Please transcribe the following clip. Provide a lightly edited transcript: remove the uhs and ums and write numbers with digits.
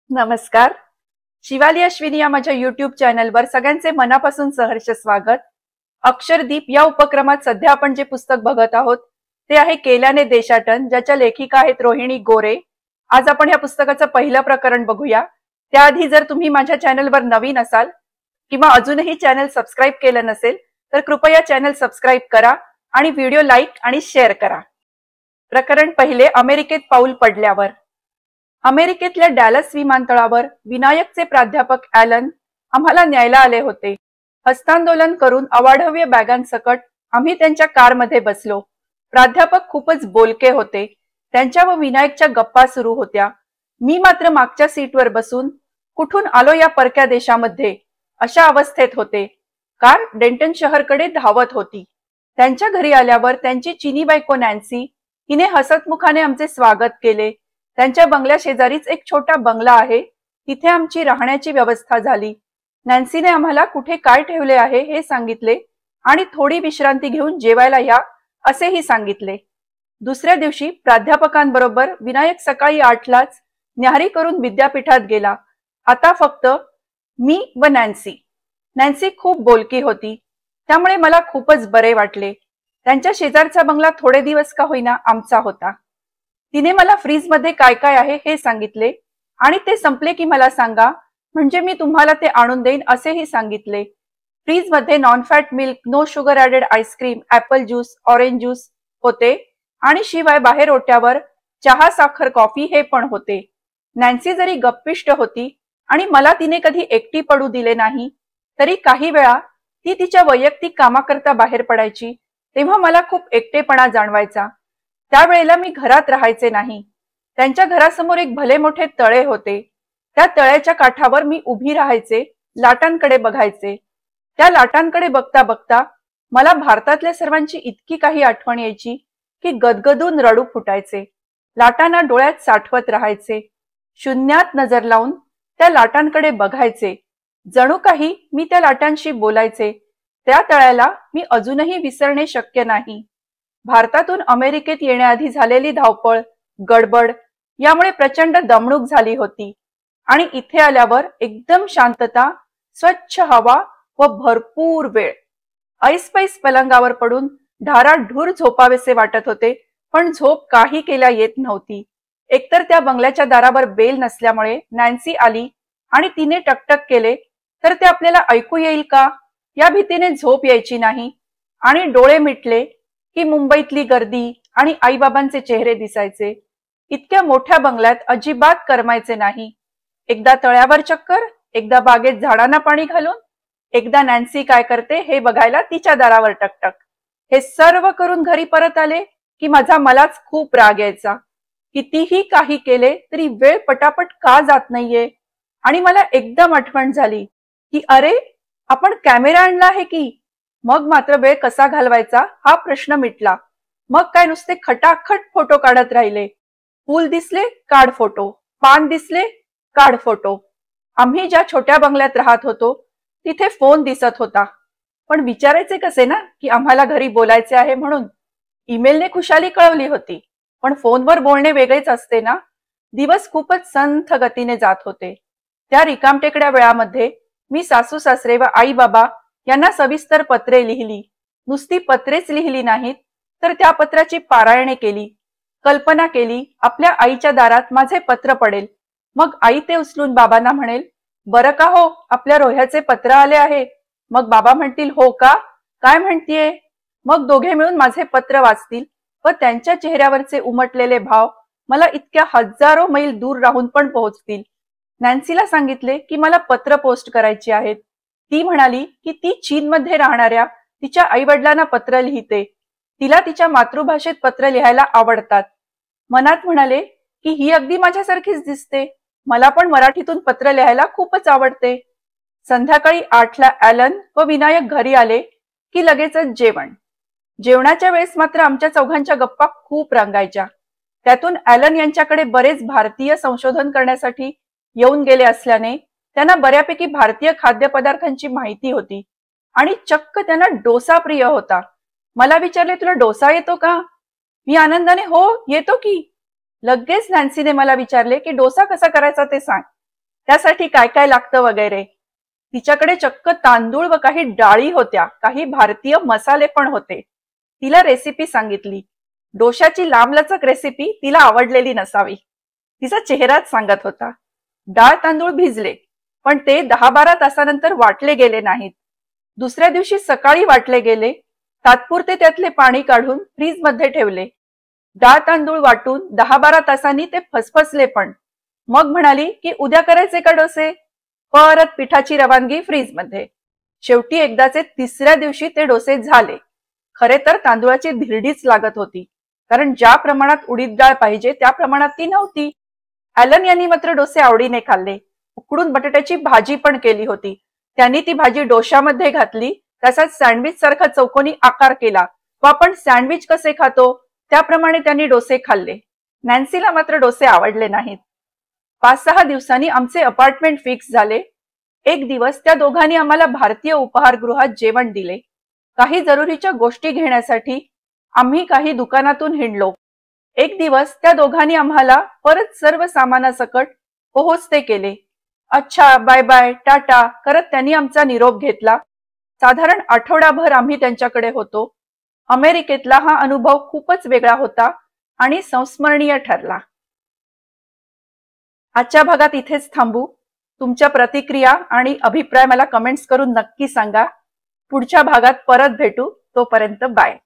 नमस्कार. शिवाली अश्विनी या माझ्या युट्यूब चॅनलवर सगळ्यांचे मनापासून सहर्ष स्वागत. अक्षरदीप या उपक्रमात सध्या आपण जे पुस्तक बघत आहोत ते आहे केल्याने देशाटन, ज्याच्या लेखिका आहेत रोहिणी गोरे. आज आपण या पुस्तकाचं पहिलं प्रकरण बघूया. त्याआधी जर तुम्ही माझ्या चॅनलवर नवीन असाल किंवा अजूनही चॅनल सबस्क्राईब केलं नसेल तर कृपया चॅनल सबस्क्राईब करा आणि व्हिडिओ लाईक आणि शेअर करा. प्रकरण पहिले, अमेरिकेत पाऊल पडल्यावर. अमेरिकेतल्या डॅलस विमानतळावर विनायकचे प्राध्यापक ॲलन आम्हाला न्यायला आले होते. हस्तांदोलन करून अवाढव्य बॅगांसकट आम्ही त्यांच्या कारमध्ये बसलो. प्राध्यापक खूपच बोलके होते. त्यांच्या व विनायकच्या गप्पा सुरू होत्या. मी मात्र मागच्या सीटवर बसून कुठून आलो या परक्या देशामध्ये अशा अवस्थेत होते. कार डेंटन शहरकडे धावत होती. त्यांच्या घरी आल्यावर त्यांची चिनी बायको नॅन्सी हिने हसतमुखाने आमचे स्वागत केले. त्यांच्या बंगल्या शेजारीच एक छोटा बंगला आहे, तिथे आमची राहण्याची व्यवस्था झाली. नॅन्सीने आम्हाला कुठे काय ठेवले आहे हे सांगितले आणि थोडी विश्रांती घेऊन जेवायला या असेही सांगितले. दुसऱ्या दिवशी प्राध्यापकांबरोबर विनायक सकाळी 8लाच न्याहारी करून विद्यापीठात गेला. आता फक्त मी व नॅन्सी. नॅन्सी खूप बोलकी होती, त्यामुळे मला खूपच बरे वाटले. त्यांच्या शेजारचा बंगला थोडे दिवस का होईना आमचा होता. तिने मला फ्रीजमध्ये काय काय आहे हे सांगितले आणि ते संपले की मला सांगा, म्हणजे मी तुम्हाला ते आणून देईन असेही सांगितले. फ्रीजमध्ये non fat milk, no sugar added ice cream, apple juice, orange juice होते आणि शिवाय बाहेर ओट्यावर चहा, साखर, कॉफी हे पण होते. नॅन्सी जरी गप्पिष्ट होती आणि मला तिने कधी एकटी पडू दिले नाही, तरी काही वेळा ती तिच्या वैयक्तिक कामाकरता बाहेर पडायची, तेव्हा मला खूप एकटेपणा जाणवायचा. त्यावेळेला मी घरात राहायचे नाही. त्यांच्या घरासमोर एक भले मोठे तळे होते. त्या तळ्याच्या काठावर मी उभी राहायचे, लाटांकडे बघायचे. त्या लाटांकडे बघता बघता मला भारतातल्या सर्वांची इतकी काही आठवण यायची की गदगदून रडू फुटायचे. लाटांना डोळ्यात साठवत राहायचे. शून्यात नजर लावून त्या लाटांकडे बघायचे. जणू काही मी त्या लाटांशी बोलायचे. त्या तळ्याला मी अजूनही विसरणे शक्य नाही. भारतातून अमेरिकेत येण्याआधी झालेली धावपळ, गडबड यामुळे प्रचंड दमणूक झाली होती आणि इथे आल्यावर एकदम शांतता, स्वच्छ हवा व भरपूर वेळ. ऐसपैस पलंगावर पडून ढाराढूर झोपावेसे वाटत होते, पण झोप काही केल्या येत नव्हती. एकतर त्या बंगल्याच्या दारावर बेल नसल्यामुळे नॅन्सी आली आणि तिने टकटक केले तर ते आपल्याला ऐकू येईल का या भीतीने झोप यायची नाही आणि डोळे मिटले की मुंबईतली गर्दी आणि आईबाबांचे चेहरे दिसायचे. इतक्या मोठ्या बंगल्यात अजिबात करमायचे नाही. एकदा तळ्यावर चक्कर, एकदा बागेत झाडांना पाणी घालून, एकदा नॅन्सी काय करते हे बघायला तिच्या दारावर टकटक. हे सर्व करून घरी परत आले की मलाच खूप राग यायचा. कितीही काही केले तरी वेळ पटापट का जात नाहीये. आणि मला एकदम आठवण झाली की अरे, आपण कॅमेरा आणला आहे की. मग मात्र वेळ कसा घालवायचा हा प्रश्न मिटला. मग काय नुसते खटाखट फोटो काढत राहिले. फूल दिसले काढ फोटो, पान दिसले काढ फोटो. आम्ही ज्या छोट्या बंगल्यात राहत होतो तिथे फोन दिसत होता, पण विचारायचे कसे ना की आम्हाला घरी बोलायचे आहे म्हणून. ईमेलने खुशाली कळवली होती, पण फोनवर बोलणे वेगळेच असते ना. दिवस खूपच संथ गतीने जात होते. त्या रिकामटेकड्या वेळामध्ये मी सासू सासरे व आई बाबा यांना सविस्तर पत्रे लिहिली. नुसती पत्रेच लिहिली नाहीत, तर त्या पत्राची पारायणे केली. कल्पना केली आपल्या आईच्या दारात माझे पत्र पडेल. मग आई ते उचलून बाबांना म्हणेल, बरं का हो, आपल्या रोह्याचे पत्र आले आहे. मग बाबा म्हणतील, हो का, काय म्हणतीये. मग दोघे मिळून माझे पत्र वाचतील व त्यांच्या चेहऱ्यावरचे उमटलेले भाव मला इतक्या हजारो मैल दूर राहून पण पोहोचतील. नॅन्सीला सांगितले की मला पत्र पोस्ट करायची आहेत. ती म्हणाली की ती चीनमध्ये राहणाऱ्या तिच्या आई वडिलांना पत्र लिहिते. तिला तिच्या मातृभाषेत पत्र लिहायला आवडतात. मनात म्हणाले की ही अगदी माझ्यासारखीच दिसते. मला पण मराठीतून पत्र लिहायला खूपच आवडते. संध्याकाळी 8ला ॲलन व विनायक घरी आले की लगेचच जेवण. जेवणाच्या वेळेस मात्र आमच्या चौघांच्या गप्पा खूप रंगायच्या. त्यातून ॲलन यांच्याकडे बरेच भारतीय संशोधन करण्यासाठी येऊन गेले असल्याने त्यांना बऱ्यापैकी भारतीय खाद्यपदार्थांची माहिती होती आणि चक्क त्यांना डोसा प्रिय होता. मला विचारले, तुला डोसा येतो का. मी आनंदाने हो येतो की. लगेच नॅन्सीने मला विचारले की डोसा कसा करायचा ते सांग. त्यासाठी काय काय लागतं वगैरे. तिच्याकडे चक्क तांदूळ व काही डाळी होत्या, काही भारतीय मसाले पण होते. तिला रेसिपी सांगितली. डोशाची लांबलचक रेसिपी तिला आवडलेली नसावी. तिचा चेहराच सांगत होता. डाळ तांदूळ भिजले, पण ते 10-12 तासानंतर वाटले गेले नाहीत. दुसऱ्या दिवशी सकाळी वाटले गेले. तात्पुरते त्यातले पाणी काढून फ्रीजमध्ये ठेवले. डाळ तांदूळ वाटून 10-12 तासांनी ते फसफसले पण. मग म्हणाली की उद्या करायचे का डोसे. परत पिठाची रवानगी फ्रीजमध्ये. शेवटी एकदाचे तिसऱ्या दिवशी ते डोसे झाले. खरे तर तांदूळाची धिरडीच लागत होती, कारण ज्या प्रमाणात उडीद डाळ पाहिजे त्या प्रमाणात ती नव्हती. ॲलन यांनी मात्र डोसे आवडीने खाल्ले. उकडून बटाट्याची भाजी पण केली होती. त्यांनी ती भाजी डोशामध्ये घातली, तसाच सँडविच सारखा चौकोनी आकार केला व आपण सँडविच कसे खातो त्याप्रमाणे त्यांनी डोसे खाल्ले. नॅन्सीला मात्र डोसे आवडले नाहीत. 5-6 दिवसांनी आमचे अपार्टमेंट फिक्स झाले. एक दिवस त्या दोघांनी आम्हाला भारतीय उपहारगृहात जेवण दिले. काही जरुरीच्या गोष्टी घेण्यासाठी आम्ही काही दुकानातून हिंडलो. एक दिवस त्या दोघांनी आम्हाला परत सर्व सामानासकट पोहोचते केले. अच्छा, बाय बाय, टाटा करत त्यांनी आमचा निरोप घेतला. साधारण आठवडाभर आम्ही त्यांच्याकडे होतो. अमेरिकेतला हा अनुभव खूपच वेगळा होता आणि संस्मरणीय ठरला. आजच्या भागात इथेच थांबू. तुमच्या प्रतिक्रिया आणि अभिप्राय मला कमेंट्स करून नक्की सांगा. पुढच्या भागात परत भेटू. तोपर्यंत बाय.